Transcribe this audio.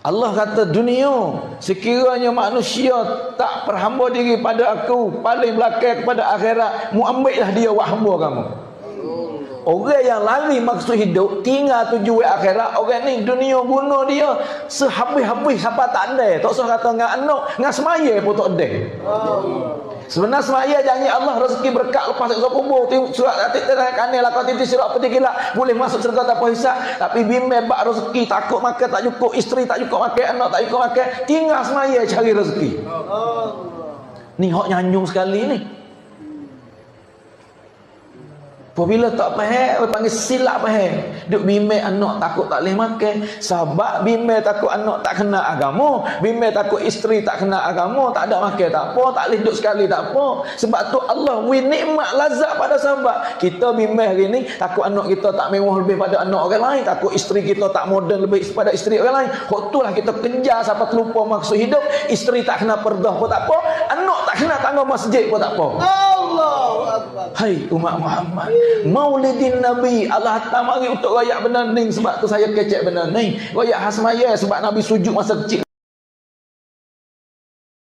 Allah kata dunia, sekiranya manusia tak berhamba diri pada aku, paling belakang kepada akhirat, mu ambillah dia buat hamba kamu. Orang yang lari maksud hidup, tinggal tujuan akhirat, orang ni dunia guna dia sehabis-habis sampai tak ada. Tak usah kata dengan anak, dengan semaya pun tak ada. Sebenarnya semaya janji Allah rezeki berkat lepas masuk kubur, surat atik terang kanil lakau titik surat peti kilat, boleh masuk syurga tanpa hisab. Tapi bimbang bak rezeki, takut makan tak cukup, isteri tak cukup makan, anak tak cukup makan, tinggal semaya cari rezeki. Ni hak nyanjung sekali ni. Apabila tak faham, orang panggil silap faham. Duk bimbang anak takut tak boleh makan. Sebab bimbang takut anak tak kena agama, bimbang takut isteri tak kena agama, tak ada makan tak apa, tak boleh duduk sekali tak apa. Sebab tu Allah wi nikmat lazat pada sahabat. Kita bimbang hari ni takut anak kita tak mewah lebih pada anak orang lain, takut isteri kita tak moden lebih pada isteri orang lain. Hak itulah kita kejar sampai terlupa maksud hidup. Isteri tak kena perdah pun tak apa, anak tak kena tangga masjid pun tak apa. Allahu Akbar. Hai umat Muhammad, Maulidin Nabi Allah hantar mari untuk rakyat benda ni. Sebab tu saya kecek benda ni. Rakyat Hasmaya sebab Nabi sujud masa kecil.